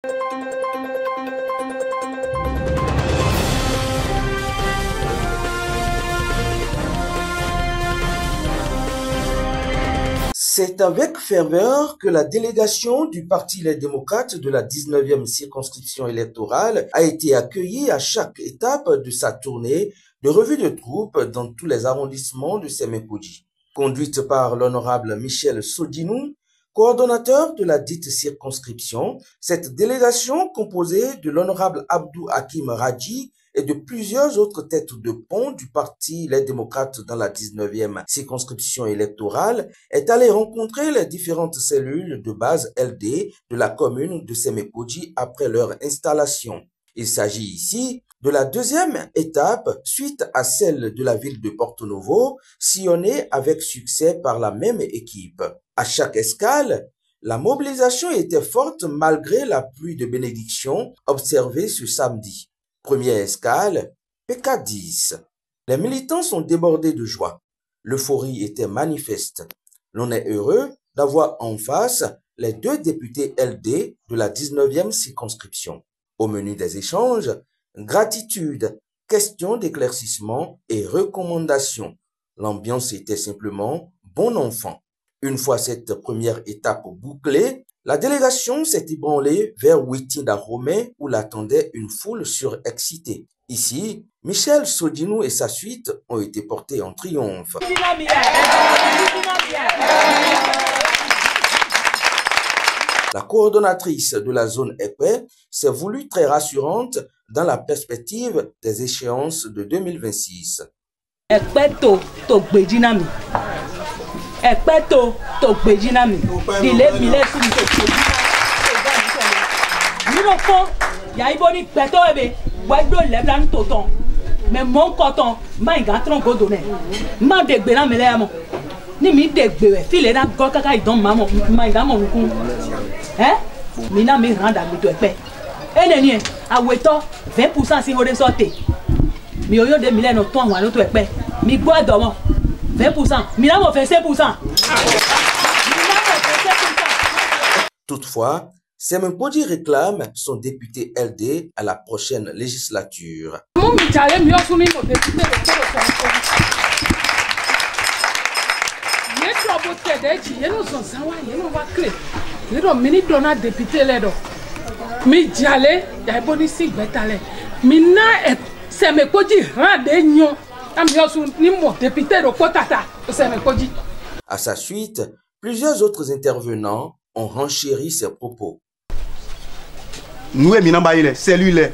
C'est avec ferveur que la délégation du Parti Les Démocrates de la 19e circonscription électorale a été accueillie à chaque étape de sa tournée de revue de troupes dans tous les arrondissements de Sémékodji. Conduite par l'honorable Michel Sodinou, coordonnateur de la dite circonscription, cette délégation composée de l'honorable Abdou Hakim Radji et de plusieurs autres têtes de pont du Parti Les Démocrates dans la 19e circonscription électorale est allée rencontrer les différentes cellules de base LD de la commune de Sémékodji après leur installation. Il s'agit ici de la deuxième étape suite à celle de la ville de Porto Novo, sillonnée avec succès par la même équipe. À chaque escale, la mobilisation était forte malgré la pluie de bénédiction observée ce samedi. Première escale, PK10. Les militants sont débordés de joie. L'euphorie était manifeste. L'on est heureux d'avoir en face les deux députés LD de la 19e circonscription. Au menu des échanges, gratitude, questions d'éclaircissement et recommandations. L'ambiance était simplement bon enfant. Une fois cette première étape bouclée, la délégation s'est ébranlée vers Witinda-Romé où l'attendait une foule surexcitée. Ici, Michel Sodinou et sa suite ont été portés en triomphe. La coordonnatrice de la zone Épée s'est voulue très rassurante dans la perspective des échéances de 2026. Mais mon coton, ma gatron go donner. Ma de bela melemo. Ni mi de bebe, file na go kaka idon mamo, ma gamo ku. Mina mi randa mi to epe. Eneni, aweto 20% si hode sorte. Mi oyo de mile no ton wa no to epe. Mi gbo adomo 20%. Mina mo fait 5%. Toutefois, Sémékodji réclame son député LD à la prochaine législature. À sa suite, plusieurs autres intervenants ont renchéri ses propos. Nous sommes cellule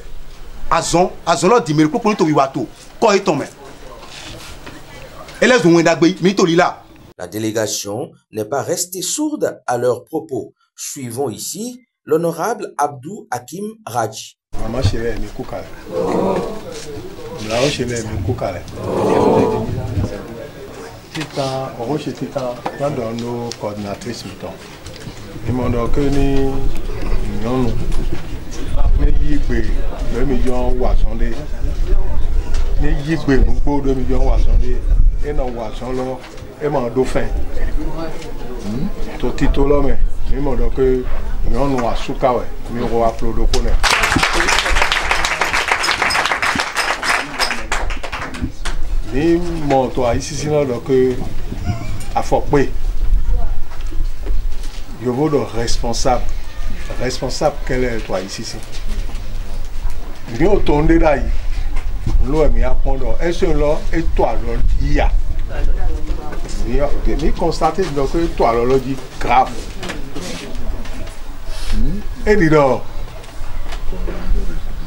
azon lo di me ko to wiwato ko itome ele zo wenda gbe mi to lila. La délégation n'est pas restée sourde à leurs propos. Suivons ici l'honorable Abdou Hakim Radji. Maman chérie mi kukale. La chérie mi kukale. Tita, on chez Tita, dans nos coordinatrices mi ton. Ils m'ont dit que nous ne yigbe 2 millions wasonde ne yigbe gbogbo 2 millions wasonde e na wason lo e ma dauphin to tito lo me mi mo do ke yon wa suka we mi ro aplodo ko ne ni mo to ici sino do ke afokpe je veux le responsable quel est toi ici ni o to nde dai lo mi apondo eso lo e to alo ya ni constater donc que to alo di grave et dis donc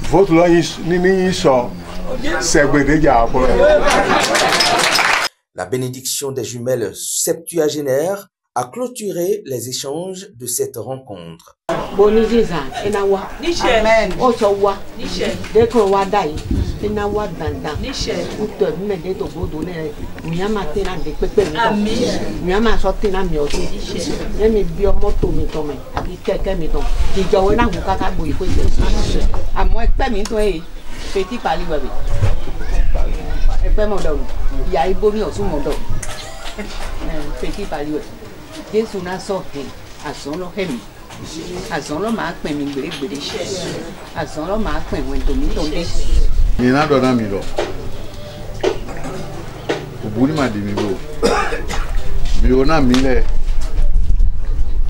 votre lo ni so segbe deja. La bénédiction des jumelles septuagénaires a clôturé les échanges de cette rencontre. Amen. Jésus n'a sorti à son hemi. Azonlo ma akpe mi gbere. Azonlo ma akpe wento mi tonde. Mi na dona mi lo. Obuni ma di mi lo. Mi ona mi le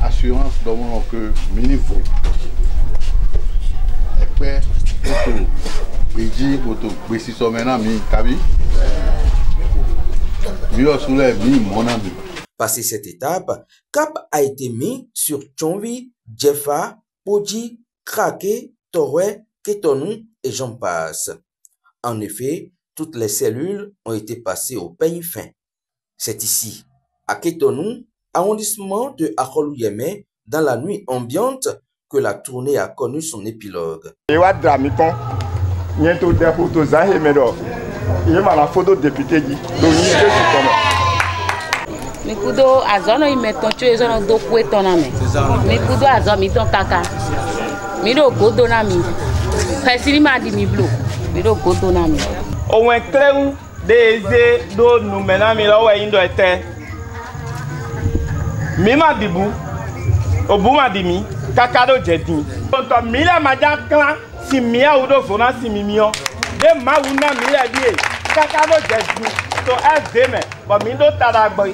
assurance dans mon que mi niveau. Epe auto beji auto besi so mena mi kabi. Mi o sule mi mona mi. Passé cette étape, cap a été mis sur Tchonvi, Djefa, Podji, Krake, Torwe, Ketonou et j'en passe. En effet, toutes les cellules ont été passées au peigne fin. C'est ici, à Ketonou, arrondissement de Akolouyeme, dans la nuit ambiante, que la tournée a connu son épilogue. Mikudo azono imeton tu ezono do kweton na me. Mikudo azo mi ton kaka. Mi do godo na mi. Pesili ma di mi blo. Mi do godo na mi. Owen kleu deze do numena mi lo we indo ete. Mi ma dibu. Obu ma di mi. Kaka do jedi. Tonto mi la maja klan si mi a udo fona si mi mio. De ma una mi la di. Kaka do jedi. So SDM, but mi do taragbe,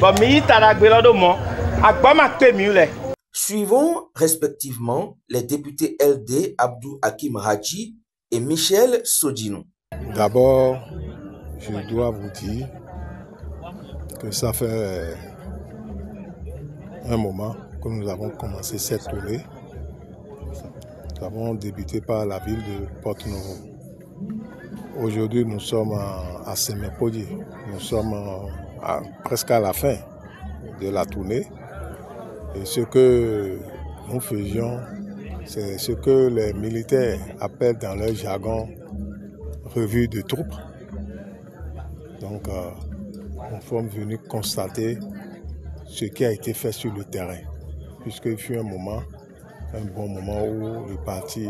but mi taragbe lodo mo, agbama te mi ule. Suivons respectivement les députés LD Abdou Hakim Hadji et Michel Sodinou. D'abord, je dois vous dire que ça fait un moment que nous avons commencé cette tournée. Nous avons débuté par la ville de Porto-Novo. Aujourd'hui, nous sommes à Semepodji. Nous sommes presque à la fin de la tournée. Et ce que nous faisions, c'est ce que les militaires appellent dans leur jargon revue de troupes. Donc, nous sommes venus constater ce qui a été fait sur le terrain. Puisqu'il fut un bon moment où le parti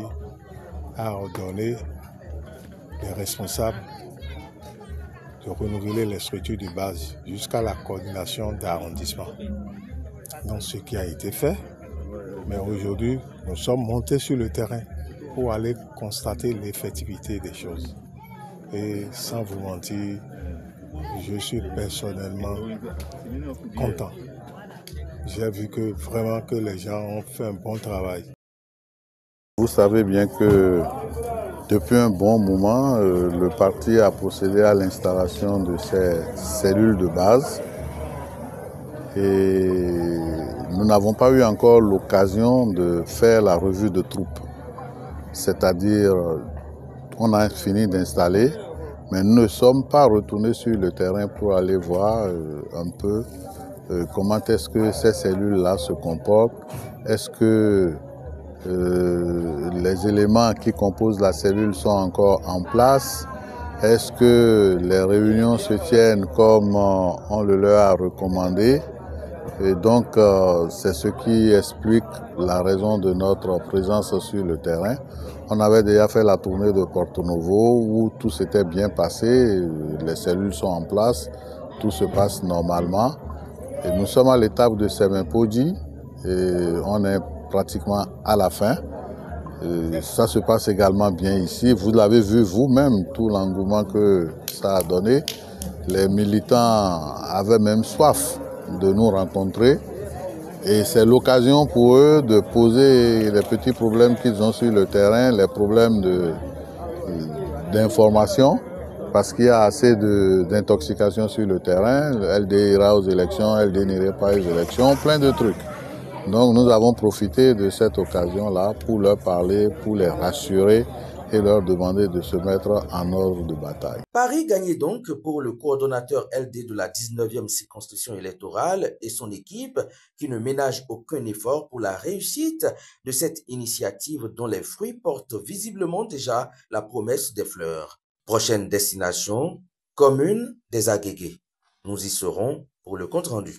a ordonné les responsables de renouveler les structures de base jusqu'à la coordination d'arrondissement. Donc ce qui a été fait, mais aujourd'hui nous sommes montés sur le terrain pour aller constater l'effectivité des choses. Et sans vous mentir, je suis personnellement content. J'ai vu que vraiment que les gens ont fait un bon travail. Vous savez bien que depuis un bon moment, le parti a procédé à l'installation de ces cellules de base et nous n'avons pas eu encore l'occasion de faire la revue de troupes. C'est-à-dire, on a fini d'installer, mais nous ne sommes pas retournés sur le terrain pour aller voir un peu comment est-ce que ces cellules-là se comportent. Est-ce que les éléments qui composent la cellule sont encore en place? Est-ce que les réunions se tiennent comme on le leur a recommandé? Et donc, c'est ce qui explique la raison de notre présence sur le terrain. On avait déjà fait la tournée de Porto-Novo où tout s'était bien passé, les cellules sont en place, tout se passe normalement. Et nous sommes à l'étape de Semepodji et on est pratiquement à la fin. Ça se passe également bien ici. Vous l'avez vu vous-même, tout l'engouement que ça a donné. Les militants avaient même soif de nous rencontrer. Et c'est l'occasion pour eux de poser les petits problèmes qu'ils ont sur le terrain, les problèmes d'information, parce qu'il y a assez d'intoxication sur le terrain. LD ira aux élections, LD n'irait pas aux élections, plein de trucs. Donc nous avons profité de cette occasion-là pour leur parler, pour les rassurer et leur demander de se mettre en ordre de bataille. Paris gagnait donc pour le coordonnateur LD de la 19e circonscription électorale et son équipe qui ne ménage aucun effort pour la réussite de cette initiative dont les fruits portent visiblement déjà la promesse des fleurs. Prochaine destination, commune des Agégués. Nous y serons pour le compte-rendu.